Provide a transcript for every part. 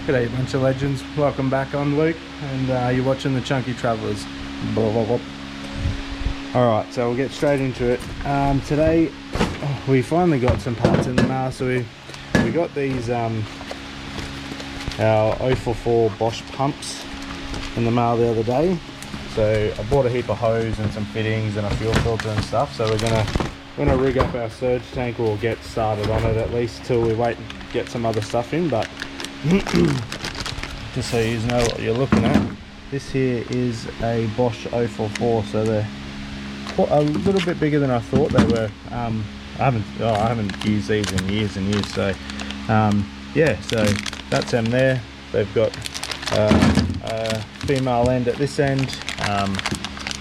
G'day bunch of legends, welcome back. I'm Luke and you're watching the Chunky Travellers. Alright, so we'll get straight into it. Today we finally got some parts in the mail, so we got these our 044 Bosch pumps in the mail the other day. So I bought a heap of hose and some fittings and a fuel filter and stuff, so we're gonna rig up our surge tank, or get started on it at least till we wait and get some other stuff in. But just so you know what you're looking at, this here is a Bosch 044, so they're a little bit bigger than I thought they were. I haven't used these in years and years, so yeah, so that's them there. They've got a female end at this end,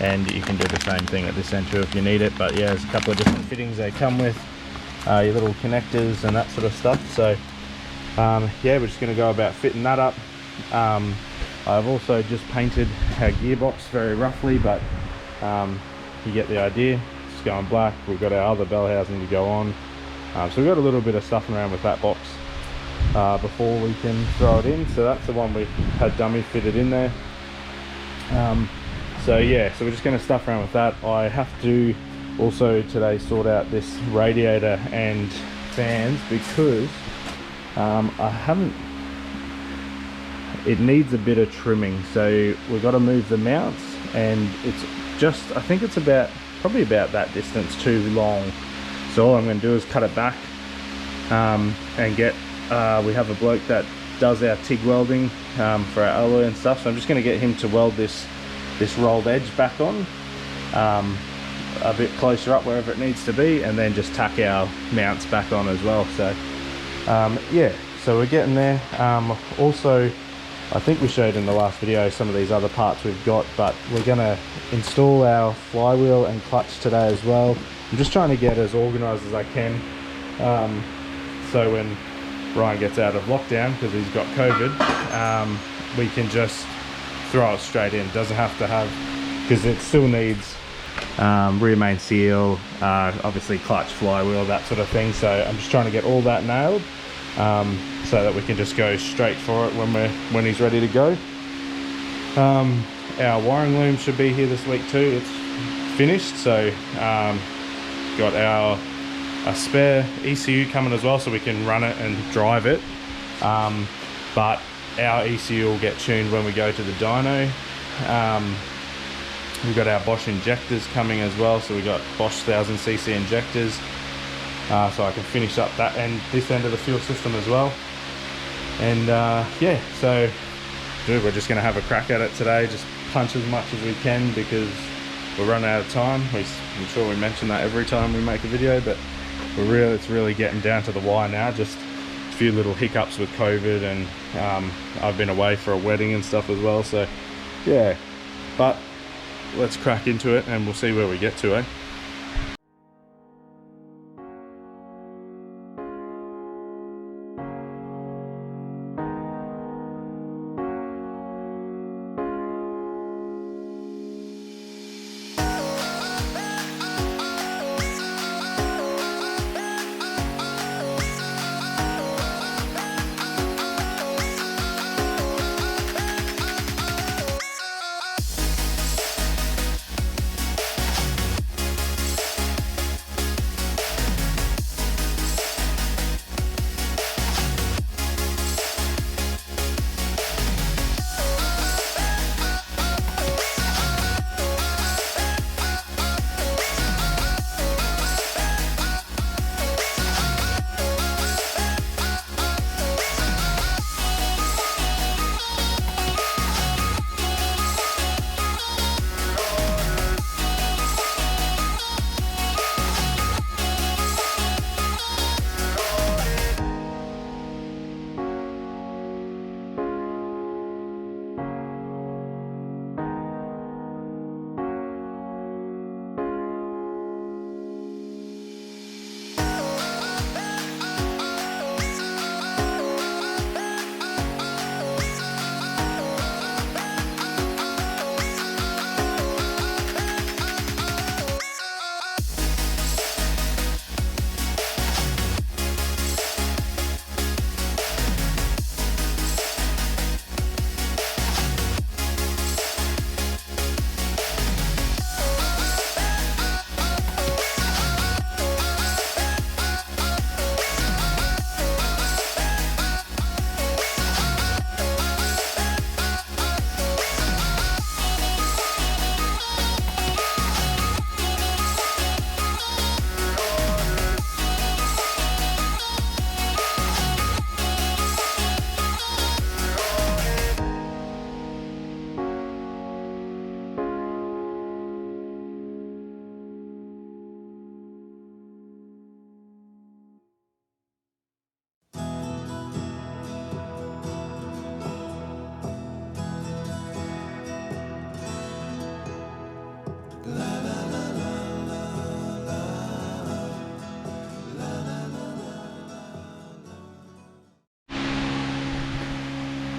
and you can do the same thing at this end too if you need it. But yeah, there's a couple of different fittings they come with, your little connectors and that sort of stuff. So yeah, we're just going to go about fitting that up. I've also just painted our gearbox very roughly, but you get the idea. It's going black. We've got our other bell housing to go on, so we've got a little bit of stuff around with that box before we can throw it in. So that's the one we had dummy fitted in there. So yeah, so we're just going to stuff around with that. I have to also today sort out this radiator and fans, because it needs a bit of trimming. So we've got to move the mounts, and it's just, I think it's probably about that distance too long. So all I'm going to do is cut it back and get we have a bloke that does our TIG welding for our alloy and stuff, so I'm just going to get him to weld this rolled edge back on a bit closer up wherever it needs to be, and then just tack our mounts back on as well. So yeah, so we're getting there. Also, I think we showed in the last video some of these other parts we've got, but we're going to install our flywheel and clutch today as well. I'm just trying to get as organised as I can, so when Ryan gets out of lockdown, because he's got COVID, we can just throw it straight in. Doesn't have to have, because it still needs rear main seal, obviously clutch, flywheel, that sort of thing. So I'm just trying to get all that nailed, so that we can just go straight for it when he's ready to go. Our wiring loom should be here this week too. It's finished, so got a spare ECU coming as well, so we can run it and drive it. But our ECU will get tuned when we go to the dyno. We've got our Bosch injectors coming as well, so we've got Bosch 1000cc injectors, so I can finish up that and this end of the fuel system as well. And yeah, so dude, we're just going to have a crack at it today, just punch as much as we can, because we're running out of time. I'm sure we mention that every time we make a video, but it's really getting down to the wire now. Just a few little hiccups with COVID, and I've been away for a wedding and stuff as well, so yeah. But let's crack into it and we'll see where we get to, eh?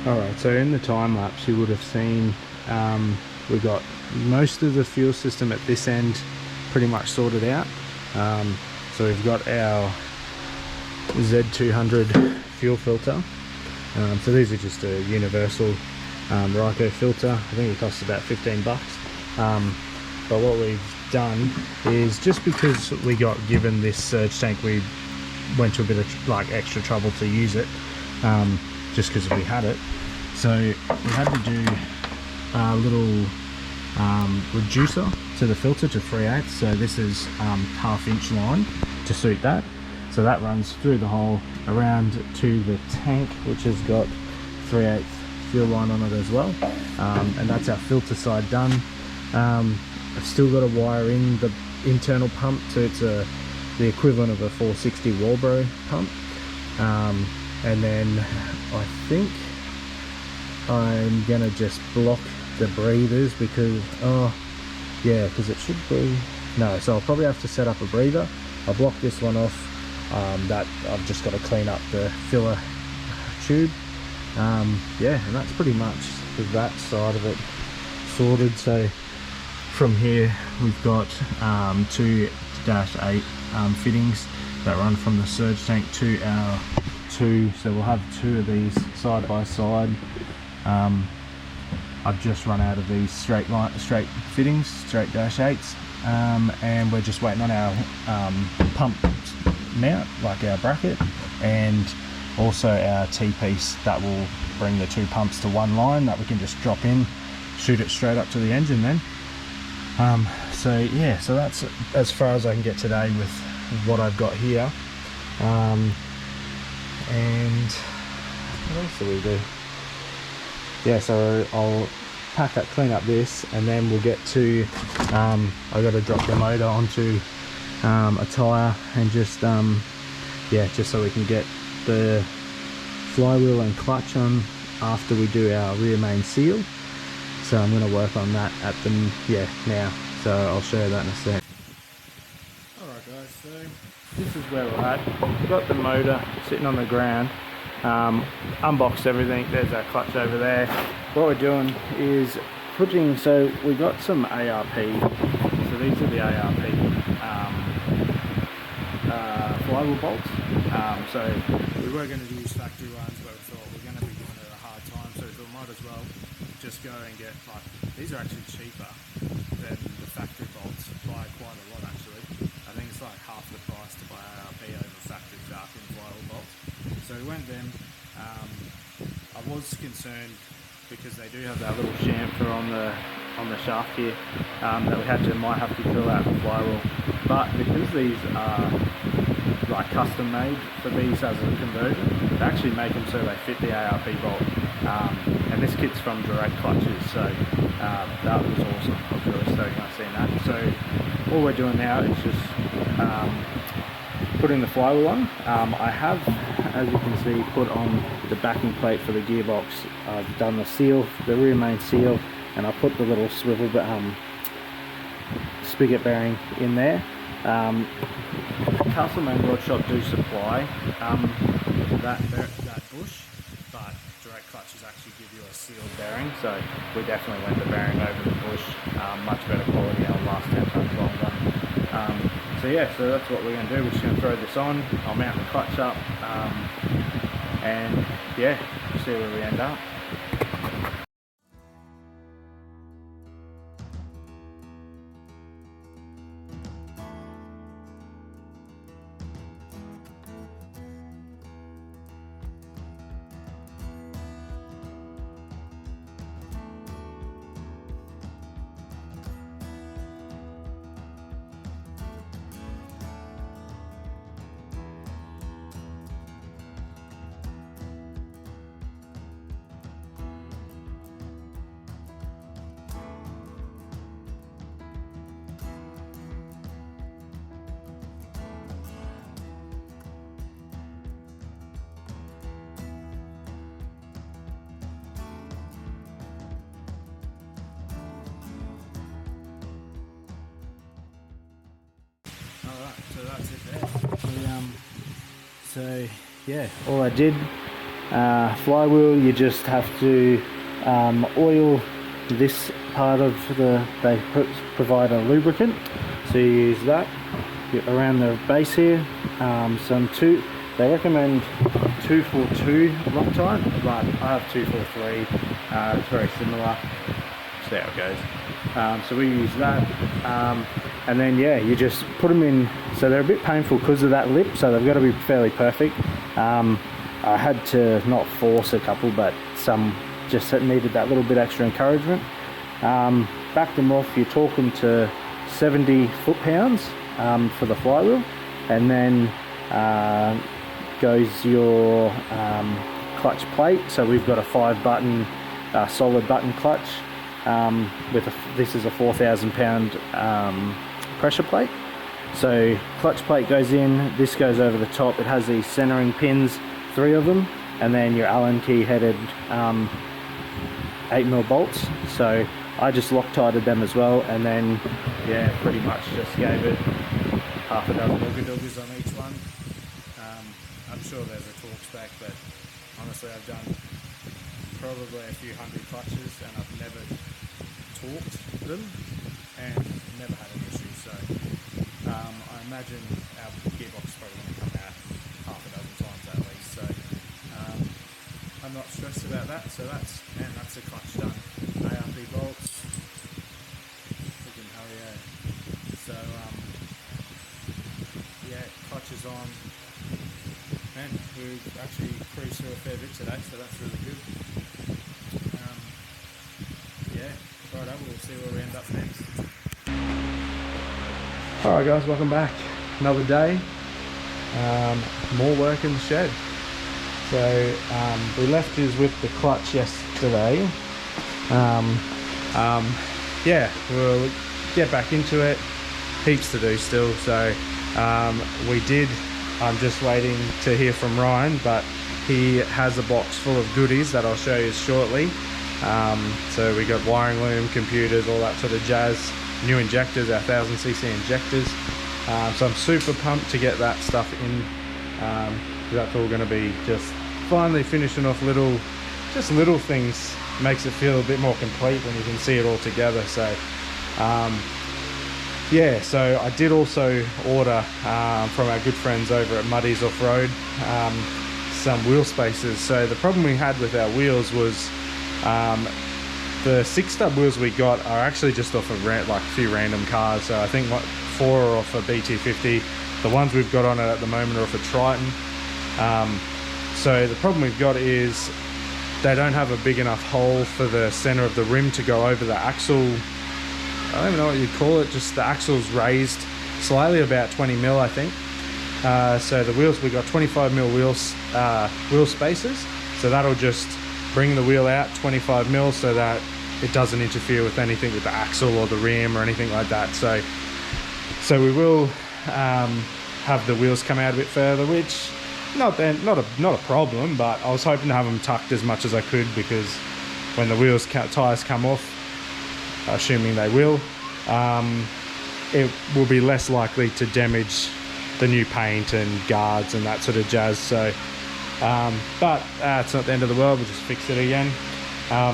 Alright, so in the time lapse you would have seen we got most of the fuel system at this end pretty much sorted out. So we've got our Z200 fuel filter. So these are just a universal Ryco filter. I think it costs about 15 bucks. But what we've done is, just because we got given this surge tank, we went to a bit of like extra trouble to use it, just because we had it. So we had to do a little reducer to the filter to 3/8. So this is 1/2 inch line to suit that. So that runs through the hole around to the tank, which has got 3/8 fuel line on it as well. And that's our filter side done. I've still got to wire in the internal pump, so it's the equivalent of a 460 Walbro pump. And then I think I'm gonna just block the breathers because, oh yeah, because it should be, no, so I'll probably have to set up a breather. I'll block this one off. That I've just got to clean up the filler tube. Yeah, and that's pretty much that side of it sorted. So from here we've got 2-8 fittings that run from the surge tank to our two, so we'll have 2 of these side by side. I've just run out of these straight fittings, straight -8s, and we're just waiting on our pump mount, like our bracket, and also our T-piece that will bring the 2 pumps to one line that we can just drop in, shoot it straight up to the engine then. So yeah, so that's as far as I can get today with what I've got here. And what else do we do? Yeah, so I'll pack up, clean up this, and then we'll get to I've got to drop the motor onto a tyre, and just yeah, just so we can get the flywheel and clutch on after we do our rear main seal. So I'm going to work on that at the now, so I'll show you that in a sec. Alright guys, so this is where we're at. We've got the motor sitting on the ground, unboxed everything. There's our clutch over there. What we're doing is putting, so we got some ARP, so these are the ARP flywheel bolts. So we were going to use factory ones, but we thought we're going to be giving it a hard time, so we thought we might as well just go and get, like, these are actually cheaper than the factory bolts by quite a lot actually. I think it's like half the price to buy ARP over factory Falcon flywheel bolts. So we went them. I was concerned because they do have that little chamfer on the shaft here, that we might have to drill out the flywheel. But because these are like custom made for these as a conversion, they actually make them so they fit the ARP bolt. And this kit's from Direct Clutches, so that was awesome. I was really stoked when I seen that. So all we're doing now is just putting the flywheel on. I have, as you can see, put on the backing plate for the gearbox. I've done the seal, the rear main seal, and I put the little swivel spigot bearing in there. Castlemaine Rod Shop do supply that bush, but Direct Clutches actually give you a sealed bearing, so we definitely went the bearing over the bush. Much better quality, and will last 10 times longer. So yeah, so that's what we're going to do. We're just going to throw this on. I'll mount the clutch up, and yeah, see where we end up. Alright, so that's it there. So yeah, all I did Flywheel, you just have to oil this part of they provide a lubricant, so you use that around the base here. They recommend 242 Loctite, but I have 243. It's very similar. See how it goes. So we use that, and then yeah, you just put them in. So they're a bit painful because of that lip, so they've got to be fairly perfect. I had to not force a couple, but some just needed that little bit extra encouragement. Back them off, you're talking to 70 foot-pounds for the flywheel, and then goes your clutch plate. So we've got a 5-button solid button clutch this is a 4,000 pound pressure plate. So clutch plate goes in, this goes over the top. It has these centering pins, 3 of them, and then your Allen key headed 8mm bolts. So I just Loctited them as well, and then yeah, pretty much just gave it half a dozen doggies on each one. I'm sure there's a torque spec, but honestly I've done probably a few hundred clutches and I've never torqued them and never had an issue. So I imagine our gearbox is probably going to come out half a dozen times at least. So I'm not stressed about that. So that's the clutch done. ARP bolts. Freaking hell yeah. So yeah, clutch is on. And we've actually cruised through a fair bit today, so that's really good. Yeah, righto, we'll see where we end up next. Alright guys, welcome back. Another day. More work in the shed. So we left us with the clutch yesterday. Yeah, we'll get back into it. Heaps to do still. So we did. I'm just waiting to hear from Ryan, but he has a box full of goodies that I'll show you shortly. So we got wiring loom, computers, all that sort of jazz. New injectors, our 1000cc injectors. So I'm super pumped to get that stuff in. That's all going to be just finally finishing off little things. Makes it feel a bit more complete when you can see it all together. So yeah, so I did also order from our good friends over at Muddy's Off-Road some wheel spacers. So the problem we had with our wheels was the 6-stub wheels we got are actually just off of like a few random cars. So I think 4 are off a BT50. The ones we've got on it at the moment are off a Triton. So the problem we've got is they don't have a big enough hole for the center of the rim to go over the axle. I don't even know what you'd call it, just the axle's raised slightly, about 20mm I think. So the wheels, we got 25mm wheel spacers, so that'll just bring the wheel out 25mm so that it doesn't interfere with anything with the axle or the rim or anything like that. So we will have the wheels come out a bit further, which not a problem, but I was hoping to have them tucked as much as I could, because when the tires come off, assuming they will, it will be less likely to damage the new paint and guards and that sort of jazz. So but it's not the end of the world, we'll just fix it again.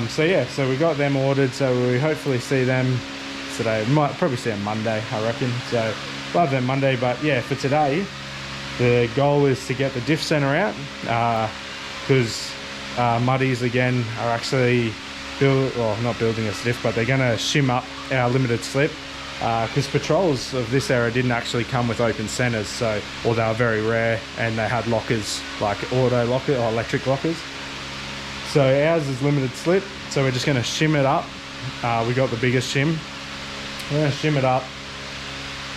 So yeah, so we got them ordered, so we hopefully see them today. Might probably see them Monday, I reckon. So we'll have them Monday, but yeah, for today the goal is to get the diff center out, because Muddies again are actually not building a diff, but they're going to shim up our limited slip, because Patrols of this era didn't actually come with open centers, so, or they were very rare, and they had lockers, like auto locker or electric lockers. So ours is limited slip, so we're just going to shim it up. We got the biggest shim. We're going to shim it up,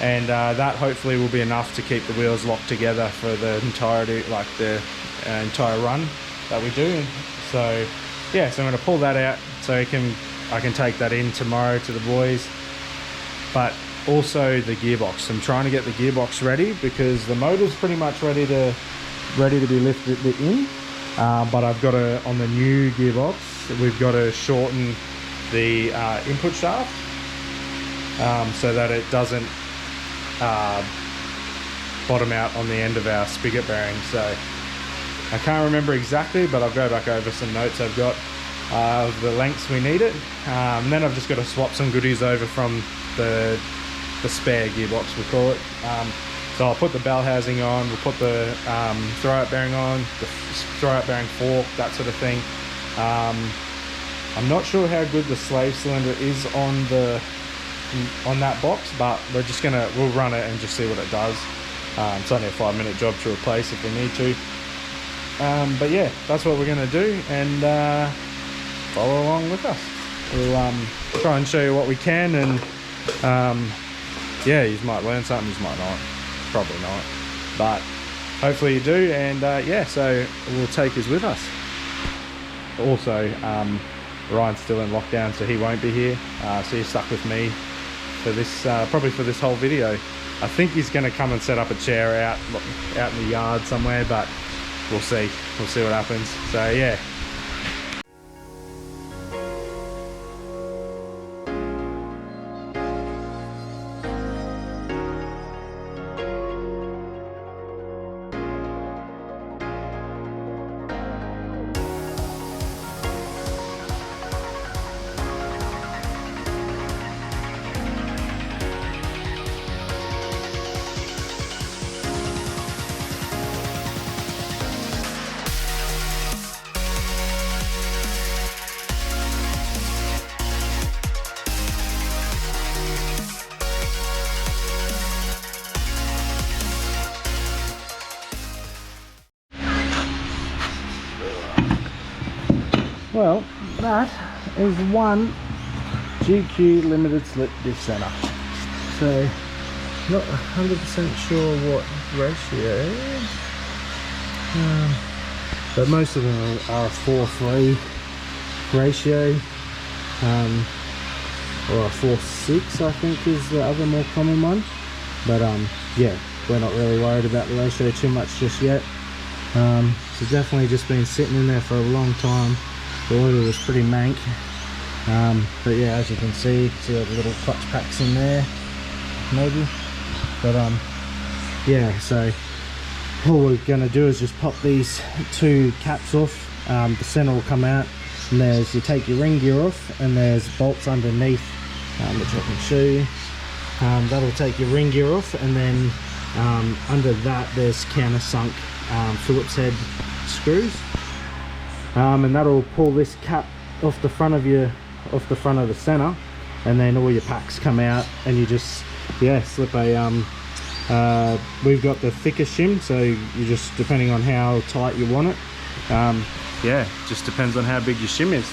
and that hopefully will be enough to keep the wheels locked together for the entirety, like the entire run that we do. So yeah, so I'm going to pull that out so I can take that in tomorrow to the boys. But also the gearbox, I'm trying to get the gearbox ready, because the motor's pretty much ready to be lifted in, but I've got to, on the new gearbox, we've got to shorten the input shaft so that it doesn't bottom out on the end of our spigot bearing. So I can't remember exactly, but I'll go back over some notes I've got of the lengths we need it. And then I've just got to swap some goodies over from the spare gearbox, we'll call it. So I'll put the bell housing on, we'll put the throwout bearing on, the throwout bearing fork, that sort of thing. I'm not sure how good the slave cylinder is on that box, but we'll run it and just see what it does. It's only a 5-minute job to replace if we need to. But yeah, that's what we're going to do, and follow along with us. We'll try and show you what we can, and yeah, you might learn something, you might not, probably not, but hopefully you do. And yeah, so we'll take us with us. Also, Ryan's still in lockdown, so he won't be here, so he's stuck with me for this, probably for this whole video. I think he's going to come and set up a chair out in the yard somewhere, but we'll see what happens. So yeah. Well, that is one GQ limited slip diff center. So, not 100% sure what ratio, but most of them are a 4:3 ratio, or a 4:6 I think is the other more common one. But yeah, we're not really worried about the ratio too much just yet. So definitely just been sitting in there for a long time. The oil was pretty mank, but yeah, as you can see all the little clutch packs in there, maybe. But yeah, so all we're going to do is just pop these two caps off. The center will come out, and you take your ring gear off, and there's bolts underneath, which I can show you. That'll take your ring gear off, and then under that there's countersunk Phillips head screws. And that'll pull this cap off the front of the center, and then all your packs come out, and you just slip a we've got the thicker shim, so you just, depending on how tight you want it, yeah, just depends on how big your shim is.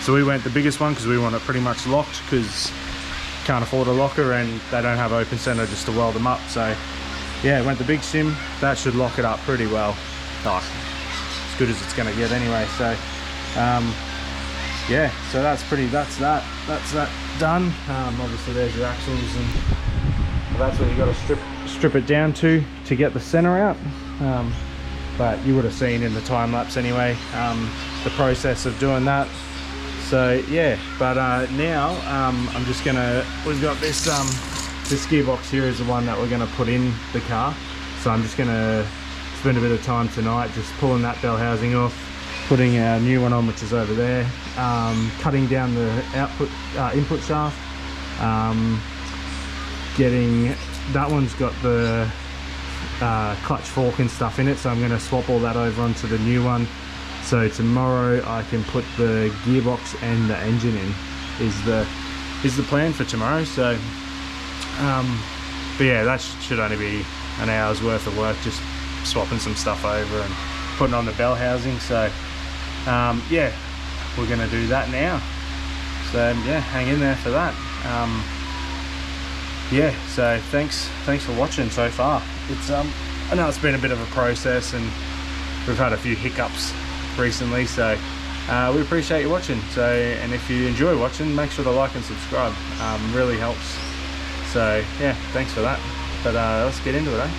So we went the biggest one because we want it pretty much locked, because can't afford a locker and they don't have open center just to weld them up. So yeah, went the big shim. That should lock it up pretty well. Nice. As good as it's going to get anyway. So yeah, so that's that done. Obviously there's your axles, and that's what you got to strip it down to get the center out. But you would have seen in the time lapse anyway, the process of doing that. So yeah, but now I'm just gonna, we've got this this gearbox here is the one that we're gonna put in the car. So I'm just gonna spend a bit of time tonight just pulling that bell housing off, putting our new one on, which is over there, cutting down the input shaft, getting, that one's got the clutch fork and stuff in it, so I'm going to swap all that over onto the new one. So tomorrow I can put the gearbox and the engine in, is the plan for tomorrow. So but yeah, that should only be an hour's worth of work, just swapping some stuff over and putting on the bell housing. So yeah, we're going to do that now. So yeah, hang in there for that. Yeah, so thanks for watching so far. It's I know it's been a bit of a process, and we've had a few hiccups recently, so we appreciate you watching. So, and if you enjoy watching, make sure to like and subscribe, really helps. So yeah, thanks for that. But let's get into it, eh?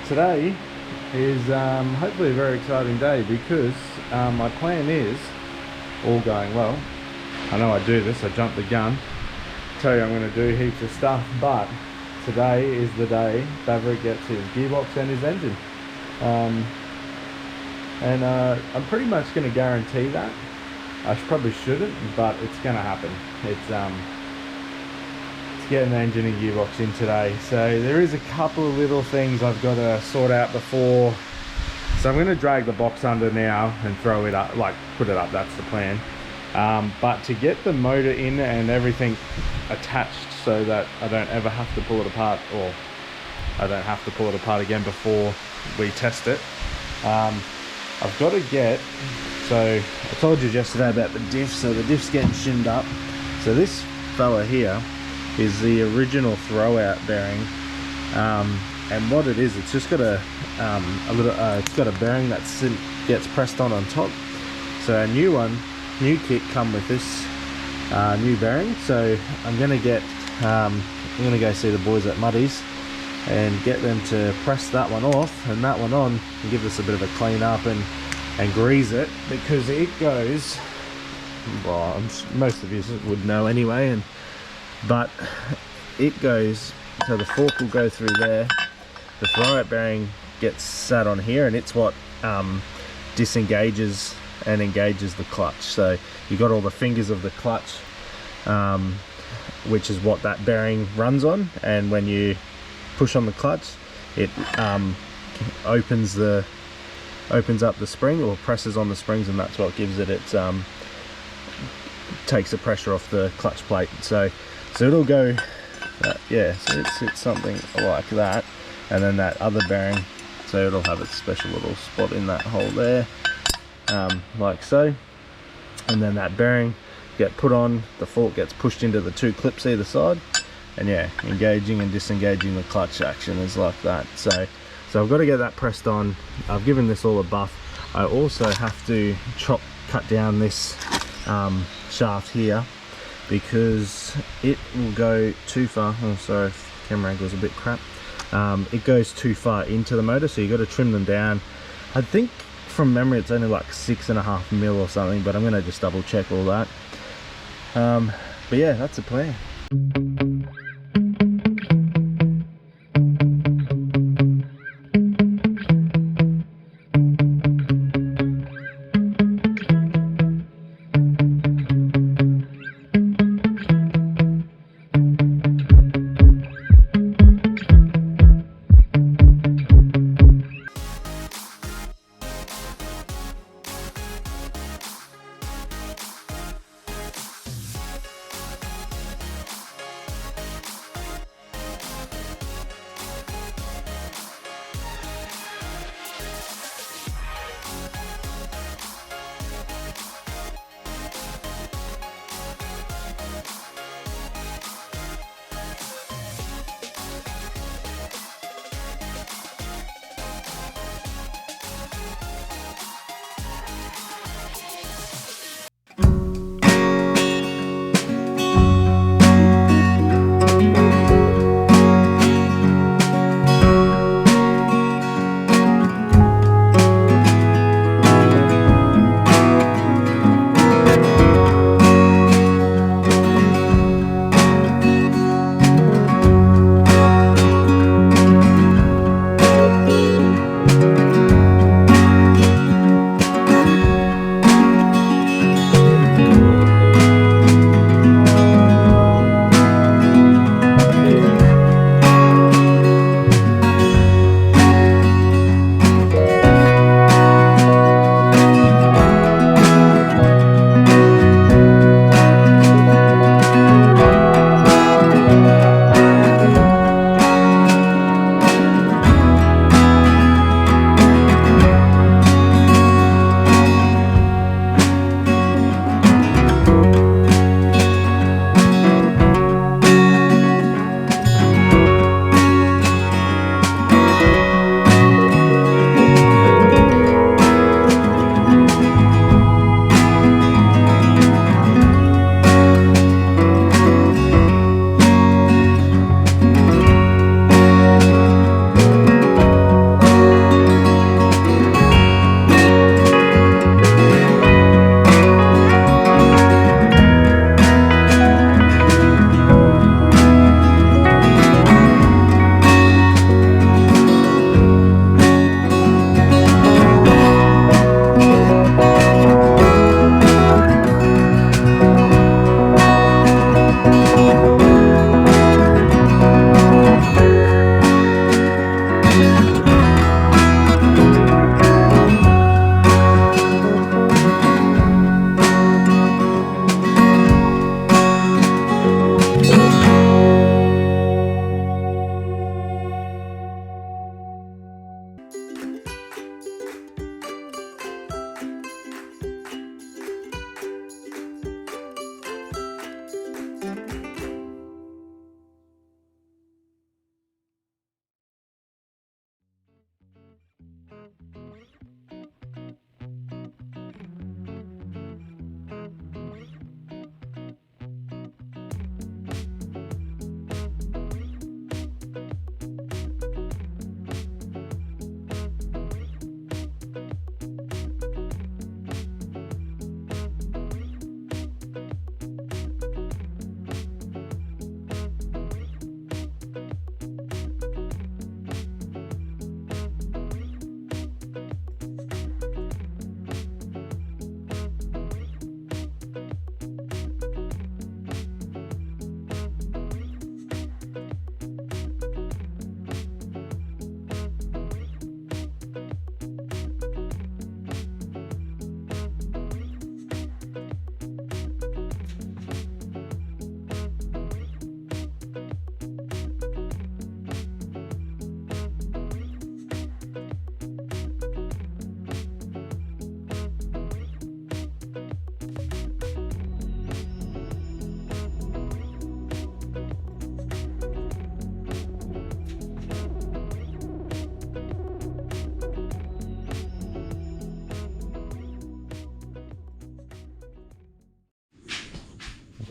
today is hopefully a very exciting day because my plan is, all going well, I know I do this, I jump the gun, tell you I'm going to do heaps of stuff, but today is the day Maverick gets his gearbox and his engine. I'm pretty much going to guarantee that. I probably shouldn't, but it's going to happen. It's getting the engine and gearbox in today. So there is a couple of little things I've got to sort out before. So I'm going to drag the box under now and throw it up, like put it up, that's the plan. But to get the motor in and everything attached so that I don't ever have to pull it apart, or I don't have to pull it apart again before we test it, I've got to get, so I told you yesterday about the diff, so the diff's getting shinned up. So this fella here is the original throwout bearing, and what it is, it's just got a little, it's got a bearing that gets pressed on top. So a new kit come with this new bearing. So I'm gonna get, I'm gonna go see the boys at Muddy's and get them to press that one off and that one on and give this a bit of a clean up and grease it, because it goes, well, most of you would know anyway, but it goes, so the fork will go through there, the throwout bearing gets sat on here, and it's what disengages and engages the clutch. So you got all the fingers of the clutch, which is what that bearing runs on, and when you push on the clutch, it opens up the spring, or presses on the springs, and that's what gives it its takes the pressure off the clutch plate. So it'll go, yeah, so it's something like that, and then that other bearing, so it'll have its special little spot in that hole there, like so, and then that bearing get put on, the fork gets pushed into the two clips either side, and yeah, engaging and disengaging the clutch action is like that. So I've got to get that pressed on. I've given this all a buff. I also have to cut down this shaft here, because it will go too far. Oh, sorry, camera angle is a bit crap. It goes too far into the motor, so you got to trim them down. I think from memory it's only like 6.5 mil or something, but I'm going to just double check all that. But yeah, that's the plan.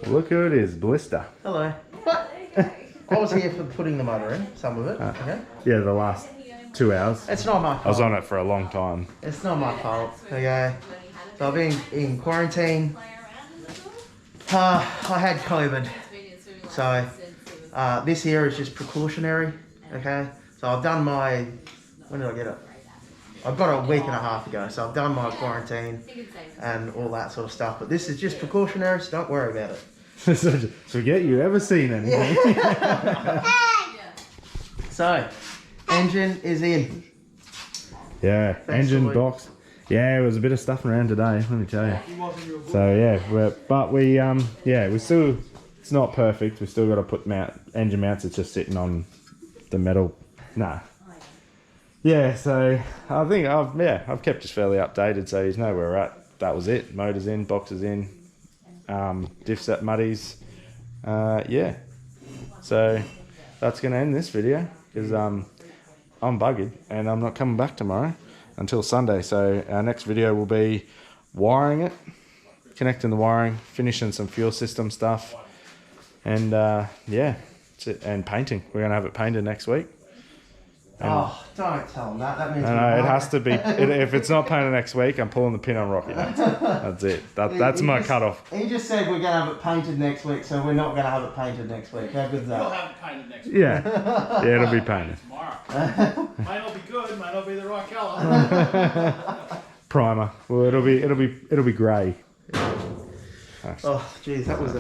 Look who it is, Blister. Hello. I was here for putting the motor in, some of it. Okay. Yeah, the last 2 hours. It's not my fault. I was on it for a long time. It's not my fault. Okay. So I've been in quarantine. I had COVID. So this here is just precautionary. Okay. So I've done my. When did I get it? I've got it a week and a half ago. So I've done my quarantine and all that sort of stuff. But this is just precautionary, so don't worry about it. Forget you ever seen anything. So, engine is in. Yeah, engine box. Yeah, it was a bit of stuff around today, let me tell you. So yeah, we still, it's not perfect. We still got to put engine mounts. It's just sitting on the metal. Nah. Yeah, so I think I've kept us fairly updated, so you know where we're at. That was it. Motor's in, box is in, diffs at Muddy's. Yeah, so that's gonna end this video because I'm buggered and I'm not coming back tomorrow until Sunday. So our next video will be wiring it, connecting the wiring, finishing some fuel system stuff, and yeah, that's it. And painting. We're gonna have it painted next week. And oh, don't tell them that. That means it has to be. If it's not painted next week, I'm pulling the pin on ROCKYNATS. That's it. That's my cutoff. He just said we're going to have it painted next week, so we're not going to have it painted next week. How good is that? We'll have it painted next week. Yeah, it'll be painted. Tomorrow. Might not be good. Might not be the right colour. Primer. Well, it'll be grey. Oh, geez, that was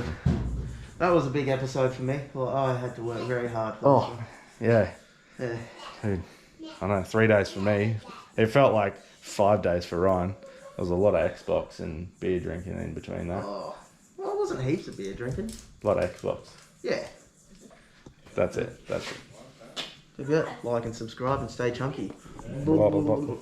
a big episode for me. Well, I had to work very hard for this one. Yeah. Yeah. Dude, I know, 3 days for me. It felt like 5 days for Ryan. There was a lot of Xbox and beer drinking in between that. Oh, well, it wasn't heaps of beer drinking. A lot of Xbox. Yeah. That's it. Forget, like and subscribe and stay chunky. Blah, blah, blah.